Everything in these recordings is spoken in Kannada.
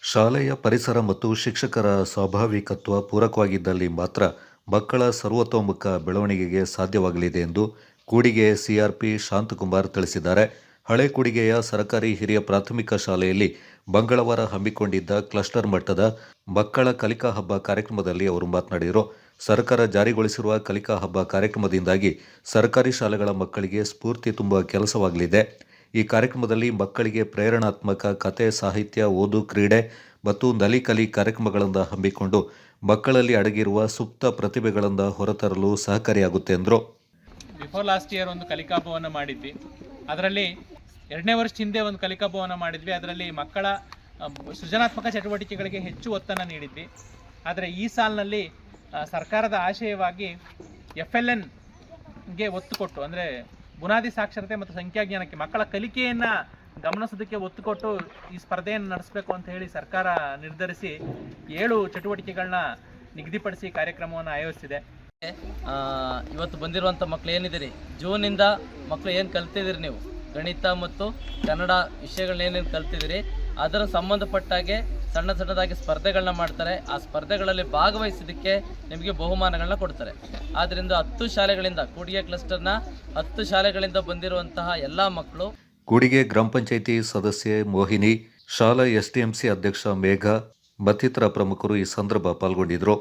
ಶಾಲೆಯ ಪರಿಸರ ಮತ್ತು ಶಿಕ್ಷಕರ ಸ್ವಾಭಾವಿಕತ್ವ ಪೂರಕವಾಗಿದ್ದಲ್ಲಿ ಮಾತ್ರ ಮಕ್ಕಳ ಸರ್ವತೋಮುಖ ಬೆಳವಣಿಗೆಗೆ ಸಾಧ್ಯವಾಗಲಿದೆ ಎಂದು ಕೂಡಿಗೆ ಸಿಆರ್ಪಿ ಶಾಂತಕುಮಾರ್ ತಿಳಿಸಿದ್ದಾರೆ. ಹಳೆ ಕೂಡಿಗೆಯ ಸರ್ಕಾರಿ ಹಿರಿಯ ಪ್ರಾಥಮಿಕ ಶಾಲೆಯಲ್ಲಿ ಮಂಗಳವಾರ ಹಮ್ಮಿಕೊಂಡಿದ್ದ ಕ್ಲಸ್ಟರ್ ಮಟ್ಟದ ಮಕ್ಕಳ ಕಲಿಕಾ ಹಬ್ಬ ಕಾರ್ಯಕ್ರಮದಲ್ಲಿ ಅವರು ಮಾತನಾಡಿದರು. ಸರ್ಕಾರ ಜಾರಿಗೊಳಿಸಿರುವ ಕಲಿಕಾ ಹಬ್ಬ ಕಾರ್ಯಕ್ರಮದಿಂದಾಗಿ ಸರ್ಕಾರಿ ಶಾಲೆಗಳ ಮಕ್ಕಳಿಗೆ ಸ್ಫೂರ್ತಿ ತುಂಬುವ ಕೆಲಸವಾಗಲಿದೆ. ಈ ಕಾರ್ಯಕ್ರಮದಲ್ಲಿ ಮಕ್ಕಳಿಗೆ ಪ್ರೇರಣಾತ್ಮಕ ಕತೆ, ಸಾಹಿತ್ಯ, ಓದು, ಕ್ರೀಡೆ ಮತ್ತು ನಲಿಕಲಿ ಕಾರ್ಯಕ್ರಮಗಳನ್ನು ಹಮ್ಮಿಕೊಂಡು ಮಕ್ಕಳಲ್ಲಿ ಅಡಗಿರುವ ಸುಪ್ತ ಪ್ರತಿಭೆಗಳನ್ನು ಹೊರತರಲು ಸಹಕಾರಿಯಾಗುತ್ತೆ ಎಂದರು. ಬಿಫೋರ್ ಲಾಸ್ಟ್ ಇಯರ್ ಒಂದು ಕಲಿಕಾ ಹಬ್ಬವನ್ನು ಮಾಡಿದ್ವಿ. ಅದರಲ್ಲಿ 2ನೇ ವರ್ಷ ಹಿಂದೆ ಒಂದು ಕಲಿಕಾ ಹಬ್ಬವನ್ನು ಮಾಡಿದ್ವಿ. ಅದರಲ್ಲಿ ಮಕ್ಕಳ ಸೃಜನಾತ್ಮಕ ಚಟುವಟಿಕೆಗಳಿಗೆ ಹೆಚ್ಚು ಒತ್ತನ್ನು ನೀಡಿದ್ವಿ. ಆದರೆ ಈ ಸಾಲಿನಲ್ಲಿ ಸರ್ಕಾರದ ಆಶಯವಾಗಿ FLNಗೆ ಒತ್ತು ಕೊಟ್ಟು, ಅಂದರೆ ಬುನಾದಿ ಸಾಕ್ಷರತೆ ಮತ್ತು ಸಂಖ್ಯಾಜ್ಞಾನಕ್ಕೆ ಮಕ್ಕಳ ಕಲಿಕೆಯನ್ನು ಗಮನಿಸೋದಕ್ಕೆ ಒತ್ತು ಕೊಟ್ಟು ಈ ಸ್ಪರ್ಧೆಯನ್ನು ನಡೆಸಬೇಕು ಅಂತ ಹೇಳಿ ಸರ್ಕಾರ ನಿರ್ಧರಿಸಿ 7 ಚಟುವಟಿಕೆಗಳನ್ನ ನಿಗದಿಪಡಿಸಿ ಕಾರ್ಯಕ್ರಮವನ್ನು ಆಯೋಜಿಸಿದೆ. ಇವತ್ತು ಬಂದಿರುವಂಥ ಮಕ್ಕಳು ಏನಿದ್ದೀರಿ, ಜೂನಿಂದ ಮಕ್ಕಳು ಏನು ಕಲ್ತಿದ್ದೀರಿ, ನೀವು ಗಣಿತ ಮತ್ತು ಕನ್ನಡ ವಿಷಯಗಳನ್ನ ಏನೇನು ಕಲ್ತಿದ್ದೀರಿ ಅದರ ಸಂಬಂಧಪಟ್ಟಾಗೆ ಸಣ್ಣದಾಗಿ ಸ್ಪರ್ಧೆಗಳನ್ನ ಮಾಡ್ತಾರೆ. ಆ ಸ್ಪರ್ಧೆಗಳಲ್ಲಿ ಭಾಗವಹಿಸಿದ್ದಕ್ಕೆ ನಿಮಗೆ ಬಹುಮಾನಗಳನ್ನ ಕೊಡ್ತಾರೆ. ಆದ್ದರಿಂದ 10 ಶಾಲೆಗಳಿಂದ, ಕೂಡಿಗೆ ಕ್ಲಸ್ಟರ್ನ 10 ಶಾಲೆಗಳಿಂದ ಬಂದಿರುವಂತಹ ಎಲ್ಲ ಮಕ್ಕಳು. ಕೂಡಿಗೆ ಗ್ರಾಮ ಪಂಚಾಯಿತಿ ಸದಸ್ಯೆ ಮೋಹಿನಿ, ಶಾಲಾ STMC ಅಧ್ಯಕ್ಷ ಮೇಘ ಮತ್ತಿತರ ಪ್ರಮುಖರು ಈ ಸಂದರ್ಭ ಪಾಲ್ಗೊಂಡಿದ್ದರು.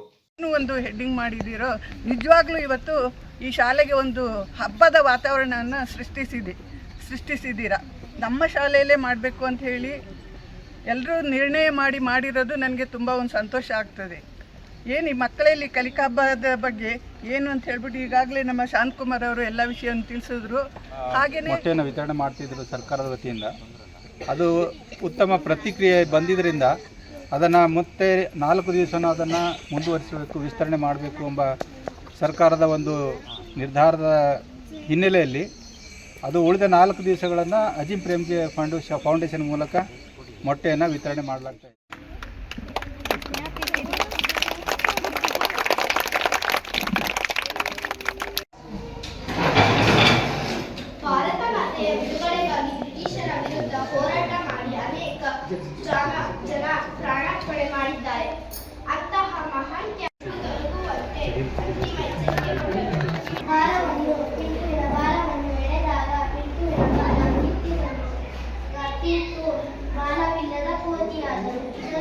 ಒಂದು ಹೆಡ್ಡಿಂಗ್ ಮಾಡಿದಿರೋ, ನಿಜವಾಗ್ಲೂ ಇವತ್ತು ಈ ಶಾಲೆಗೆ ಒಂದು ಹಬ್ಬದ ವಾತಾವರಣವನ್ನು ಸೃಷ್ಟಿಸಿದ್ದೀರಾ. ನಮ್ಮ ಶಾಲೆಯಲ್ಲೇ ಮಾಡಬೇಕು ಅಂತ ಹೇಳಿ ಎಲ್ಲರೂ ನಿರ್ಣಯ ಮಾಡಿರೋದು ನನಗೆ ತುಂಬ ಒಂದು ಸಂತೋಷ ಆಗ್ತದೆ. ಏನು ಈ ಮಕ್ಕಳಲ್ಲಿ ಕಲಿಕಾ ಹಬ್ಬದ ಬಗ್ಗೆ ಏನು ಅಂತ ಹೇಳ್ಬಿಟ್ಟು ಈಗಾಗಲೇ ನಮ್ಮ ಶಾಂತಕುಮಾರ್ ಅವರು ಎಲ್ಲ ವಿಷಯವನ್ನು ತಿಳಿಸಿದ್ರು. ಹಾಗೆಯೇ ಮೊಟ್ಟೆಯನ್ನು ವಿತರಣೆ ಮಾಡ್ತಿದ್ರು ಸರ್ಕಾರದ ವತಿಯಿಂದ. ಅದು ಉತ್ತಮ ಪ್ರತಿಕ್ರಿಯೆ ಬಂದಿದ್ದರಿಂದ ಅದನ್ನು ಮತ್ತೆ 4 ದಿವಸನೂ ಅದನ್ನು ಮುಂದುವರಿಸಬೇಕು, ವಿಸ್ತರಣೆ ಮಾಡಬೇಕು ಎಂಬ ಸರ್ಕಾರದ ಒಂದು ನಿರ್ಧಾರದ ಹಿನ್ನೆಲೆಯಲ್ಲಿ ಅದು ಉಳಿದ 4 ದಿವಸಗಳನ್ನು ಅಜಿಂ ಪ್ರೇಮ್ಜಿ ಫೌಂಡೇಶನ್ ಮೂಲಕ ಮೊಟ್ಟೆಯನ್ನು ವಿತರಣೆ ಮಾಡಲಾಗ್ತಾಯಿದೆ. ಭಾರತ ಮಾತೆಯ ಬಿಡುಗಡೆಗಾಗಿ ಬ್ರಿಟಿಷರ ವಿರುದ್ಧ ಹೋರಾಟ ಮಾಡಿ ಅನೇಕ ಜನ ಪ್ರಾಣಾರ್ಪಣೆ ಮಾಡಿದ್ದಾರೆ. ಅಂತಹ ಮಹಾನ್ ದೊರಕುವಂತೆ ಭಾರವನ್ನು ಎಳೆದಾಗ ತೀರ್ಪು ಮಾನವಿಲ್ಲದ ಕೋತಿಯಾದರು. ಇದರ